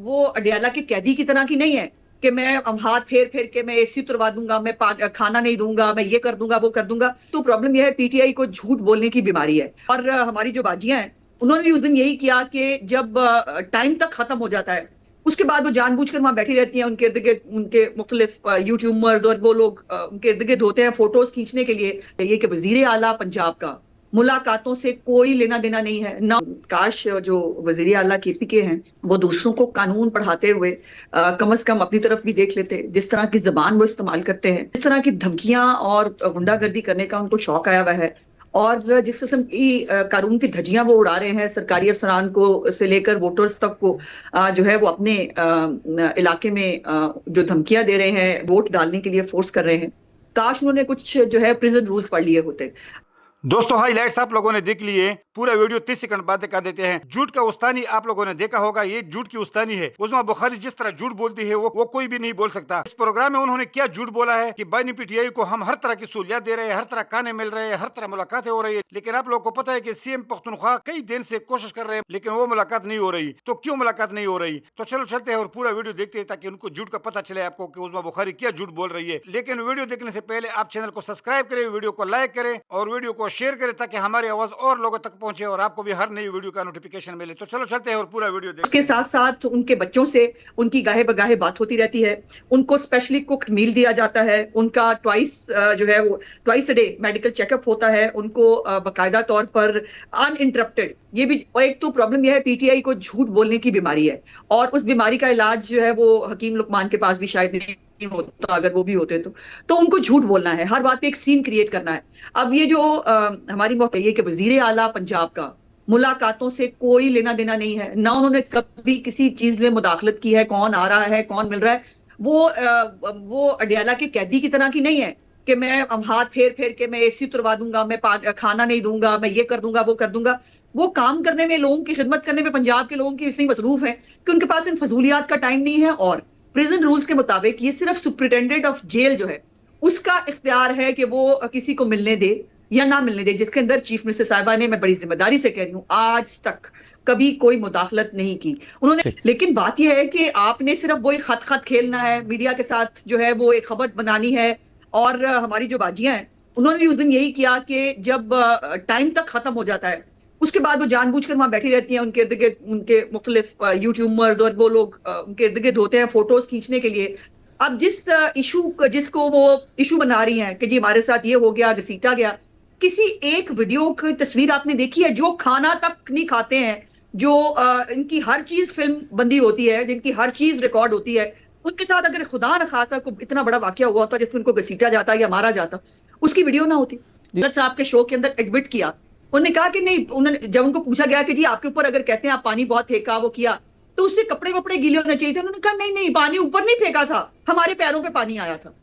वो अडियाला के कैदी की तरह की नहीं है कि मैं हाथ फेर फेर के मैं एसी उतरवा दूंगा, मैं खाना नहीं दूंगा, मैं ये कर दूंगा वो कर दूंगा। तो प्रॉब्लम यह है पीटीआई को झूठ बोलने की बीमारी है। और हमारी जो बाजियां हैं उन्होंने भी उस दिन यही किया कि जब टाइम तक खत्म हो जाता है उसके बाद वो जानबूझकर वहां बैठी रहती हैं, उनके इर्द गिर्द उनके मुख्तलिफ यूट्यूबर्स और वो लोग उनके इर्द गिर्द होते हैं फोटोज खींचने के लिए। ये कि वजीर आला पंजाब का मुलाकातों से कोई लेना देना नहीं है ना। काश जो वजीर आला केपीके हैं वो दूसरों को कानून पढ़ाते हुए कम से कम अपनी तरफ भी देख लेते। जिस तरह की जबान वो इस्तेमाल करते हैं, जिस तरह की धमकियां और गुंडागर्दी करने का उनको शौक आया हुआ है, और जिस किस्म की कानून की धज्जियां वो उड़ा रहे हैं सरकारी अफसरान को से लेकर वोटर्स तक को, जो है वो अपने इलाके में जो धमकियां दे रहे हैं, वोट डालने के लिए फोर्स कर रहे हैं। काश उन्होंने कुछ जो है प्रिजन रूल्स पढ़ लिए होते। दोस्तों हाईलाइट्स आप लोगों ने देख लिए। पूरा वीडियो 30 सेकंड बाद दिखा देते हैं। झूठ का उस्तानी आप लोगों ने देखा होगा, ये झूठ की उस्तानी है। उस्मा बुखारी जिस तरह झूठ बोलती है वो कोई भी नहीं बोल सकता। इस प्रोग्राम में उन्होंने क्या झूठ बोला है कि बानी पीटीआई को हम हर तरह की सहूलियत दे रहे हैं, हर तरह खाने मिल रहे हैं, हर तरह मुलाकातें हो रही है। लेकिन आप लोगों को पता है कि सीएम पख्तूनख्वा कई दिन से कोशिश कर रहे हैं लेकिन वो मुलाकात नहीं हो रही। तो क्यों मुलाकात नहीं हो रही? तो चलो चलते हैं और पूरा वीडियो देखते हैं ताकि उनको झूठ का पता चले आपको कि उस्मा बुखारी क्या झूठ बोल रही है। लेकिन वीडियो देखने से पहले आप चैनल को सब्सक्राइब करें, वीडियो को लाइक करें और वीडियो को शेयर करें ताकि हमारी आवाज और लोगों तक पहुंचे और आपको भी हर नई वीडियो का नोटिफिकेशन मिले। तो चलो चलते हैं और पूरा वीडियो देखते हैं। उसके साथ साथ उनके बच्चों से उनकी गाहे बगाहे बात होती रहती है। उनको स्पेशली कुक्ड मील दिया जाता है। उनका जो है वो twice a day medical checkup होता है। उनको बाकायदा तौर पर अनइंटरप्टेड। ये भी एक तो प्रॉब्लम यह है पीटीआई को झूठ बोलने की बीमारी है, और उस बीमारी का इलाज जो है वो हकीम लुकमान के पास भी शायद नहीं होता, अगर वो भी होते तो उनको झूठ बोलना है, हर बात पे एक सीन क्रिएट करना है। अब ये जो हमारी मौका ये कि वजीर आला पंजाब का मुलाकातों से कोई लेना देना नहीं है ना। उन्होंने कभी किसी चीज में मुदाखलत की है, कौन आ रहा है कौन मिल रहा है। वो अडियाला के कैदी की तरह की नहीं है कि मैं हाथ फेर फेर के मैं एसी उतरवा दूंगा, मैं खाना नहीं दूंगा, मैं ये कर दूंगा वो कर दूंगा। वो काम करने में, लोगों की खिदमत करने में पंजाब के लोगों की इसलिए मसरूफ है कि उनके पास इन फजूलियात का टाइम नहीं है। और प्रिजन रूल्स के मुताबिक ये सिर्फ सुप्रिटेंडेंट ऑफ जेल जो है उसका इख्तियार है कि वो किसी को मिलने दे या ना मिलने दे, जिसके अंदर चीफ मिनिस्टर साहिबा ने, मैं बड़ी जिम्मेदारी से कह रही हूँ, आज तक कभी कोई मुदाखलत नहीं की उन्होंने। लेकिन बात यह है कि आपने सिर्फ वो एक खत खत खेलना है, मीडिया के साथ जो है वो एक खबर बनानी है। और हमारी जो बाजियां हैं उन्होंने भी उस दिन यही किया कि जब टाइम तक खत्म हो जाता है उसके बाद वो जानबूझकर वहां बैठी रहती हैं, उनके इर्द गिर्द उनके मुख्तलिफ यूट्यूबर्स और वो लोग उनके इर्द गिर्द होते हैं फोटोज खींचने के लिए। अब जिसको वो इशू बना रही हैं कि जी हमारे साथ ये हो गया, घसीटा गया, किसी एक वीडियो की तस्वीर आपने देखी है? जो खाना तक नहीं खाते हैं, जो इनकी हर चीज फिल्म बंदी होती है, जिनकी हर चीज रिकॉर्ड होती है, उनके साथ अगर खुदा न खासा कोई इतना बड़ा वाकया हुआ होता जिसमें उनको घसीटा जाता या मारा जाता, उसकी वीडियो ना होती। भगत साहब के शो के अंदर एडमिट किया, उन्होंने कहा कि नहीं, उन्होंने जब उनको पूछा गया कि जी आपके ऊपर अगर कहते हैं आप पानी बहुत फेंका, वो किया, तो उससे कपड़े वपड़े गीले होने चाहिए थे। उन्होंने कहा नहीं नहीं, पानी ऊपर नहीं फेंका था, हमारे पैरों पे पानी आया था।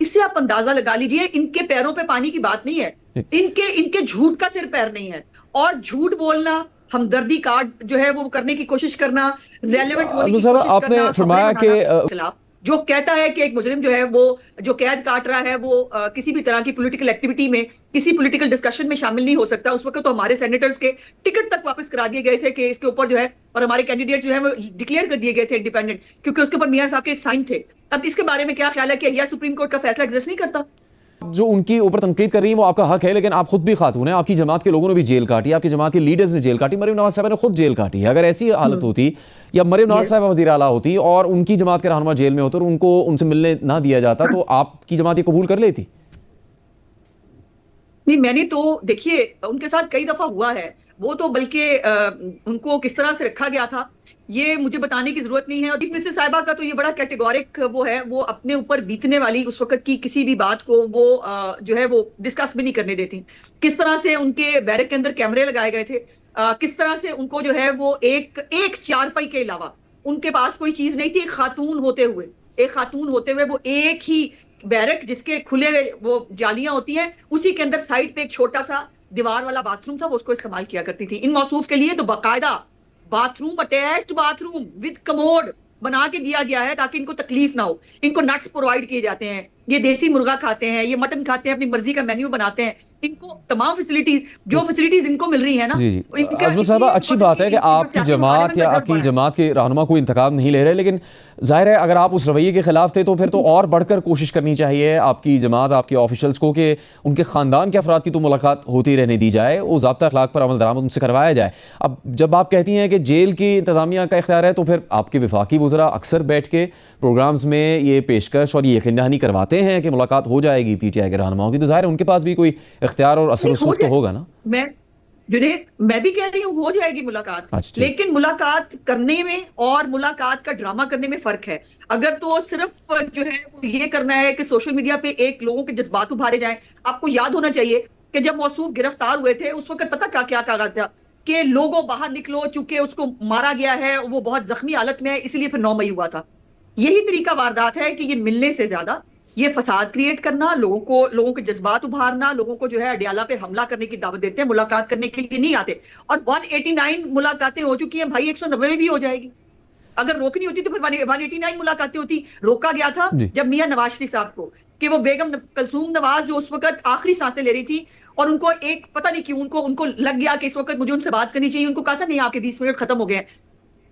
इससे आप अंदाजा लगा लीजिए, इनके पैरों पे पानी की बात नहीं है, इनके झूठ का सिर पैर नहीं है। और झूठ बोलना, हमदर्दी कार्ड जो है वो करने की कोशिश करना, रेलेवेंट होने की कोशिश आपने फरमाया कि खिलाफ जो कहता है कि एक मुजरिम जो है वो जो कैद काट रहा है वो किसी भी तरह की पॉलिटिकल एक्टिविटी में, किसी पॉलिटिकल डिस्कशन में शामिल नहीं हो सकता। उस वक्त तो हमारे सेनेटर्स के टिकट तक वापस करा दिए गए थे कि इसके ऊपर जो है, और हमारे कैंडिडेट जो है वो डिक्लेयर कर दिए गए थे इंडिपेंडेंट, क्योंकि उसके ऊपर मियां साहब के साइन थे। अब इसके बारे में क्या ख्याल है कि यह सुप्रीम कोर्ट का फैसला एग्जिस्ट नहीं करता? जो उनकी ऊपर तनकीद कर रही है वो आपका हक है, लेकिन आप खुद भी खातून हैं, आपकी जमात के लोगों ने भी जेल काटी, आपकी जमात के लीडर्स ने जेल काटी, मरीम नवाज साहब ने खुद जेल काटी है। अगर ऐसी हालत होती या मरीम नवाज साहब वजीर आला होती और उनकी जमात के रहनुमा जेल में होते और उनको उनसे मिलने ना दिया जाता, तो आपकी जमात ये कबूल कर लेती? नहीं, मैंने तो देखिए उनके साथ कई दफा हुआ है, वो तो बल्कि उनको किस तरह से रखा गया था ये मुझे बताने की जरूरत नहीं है। और चीफ मिनिस्टर साहिबा का तो ये बड़ा कैटेगोरिक वो है, वो अपने ऊपर बीतने वाली उस वक्त की किसी भी बात को वो जो है वो डिस्कस भी नहीं करने देती। किस तरह से उनके बैरक के अंदर कैमरे लगाए गए थे, किस तरह से उनको जो है वो एक चारपाई के अलावा उनके पास कोई चीज नहीं थी। एक खातून होते हुए वो एक ही बैरक जिसके खुले वो जालियां होती हैं, उसी के अंदर साइड पे एक छोटा सा दीवार वाला बाथरूम था, वो उसको इस्तेमाल किया करती थी। इन मौसूफ के लिए तो बाकायदा bathroom, attached bathroom with commode बना के दिया गया है ताकि इनको तकलीफ ना हो। इनको नट्स प्रोवाइड किए जाते हैं, ये देसी मुर्गा खाते हैं, ये मटन खाते हैं, अपनी मर्जी का मेन्यू बनाते हैं। इनको तमाम फैसिलिटीज जो फैसिलिटीज इनको मिल रही है ना, जी जी इनका अजमत साहबा, इसलिए अच्छी बात है कि आपकी जमात या आपकी जमात के रहनुमा कोई इंतखाब नहीं ले रहे, लेकिन जाहिर है अगर आप उस रवैये के खिलाफ थे तो फिर तो और बढ़कर कोशिश करनी चाहिए आपकी जमात, आपके ऑफिशल्स को, कि उनके ख़ानदान के अफराद की तो मुलाकात होती रहने दी जाए, वो ज़ाब्ता अखलाक पर अमल दरामद उनसे करवाया जाए। अब जब आप कहती हैं कि जेल की इंतज़ामिया का इख्तियार है, तो फिर आपके वफाकी वज़रा अक्सर बैठ के प्रोग्राम्स में ये पेशकश और ये यकीन दहानी करवाते हैं कि मुलाकात हो जाएगी PTI के रहनुमाओं की, तो जाहिर है उनके पास भी कोई इख्तियार और असर रसूख तो होगा ना। मैं भी कह रही हूँ हो जाएगी मुलाकात, लेकिन मुलाकात करने में और मुलाकात का ड्रामा करने में फर्क है। अगर तो सिर्फ जो है वो ये करना है कि सोशल मीडिया पे एक लोगों के जज्बात उभारे जाएं। आपको याद होना चाहिए कि जब मौसूफ गिरफ्तार हुए थे उस वक्त पता क्या कहा था कि लोगों बाहर निकलो, चूंकि उसको मारा गया है, वो बहुत जख्मी हालत में है, इसलिए फिर 9 मई हुआ था। यही तरीका वारदात है कि ये मिलने से ज्यादा ये फसाद क्रिएट करना, लोगों के जज्बात उभारना, लोगों को जो है अडियाला पे हमला करने की दावत देते हैं, मुलाकात करने के लिए नहीं आते। और 189 मुलाकातें हो चुकी हैं भाई, 190 में भी हो जाएगी। अगर रोकनी होती तो फिर 189 मुलाकातें होती। रोका गया था जब मियां नवाज शरीफ साहब को, कि वो बेगम कलसूम नवाज जो उस वक्त आखिरी सांसें ले रही थी, और उनको एक पता नहीं क्यों उनको लग गया कि इस वक्त मुझे उनसे बात करनी चाहिए। उनको कहा था नहीं, आपके 20 मिनट खत्म हो गए।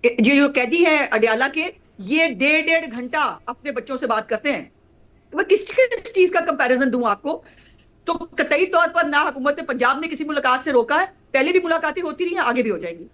जो कैदी है अडियाला के, ये 1.5 घंटा अपने बच्चों से बात करते हैं। मैं किस चीज का कंपैरिजन दूं आपको? तो कतई तौर पर ना हुकूमत पंजाब ने किसी मुलाकात से रोका है, पहले भी मुलाकातें होती रही हैं, आगे भी हो जाएंगी।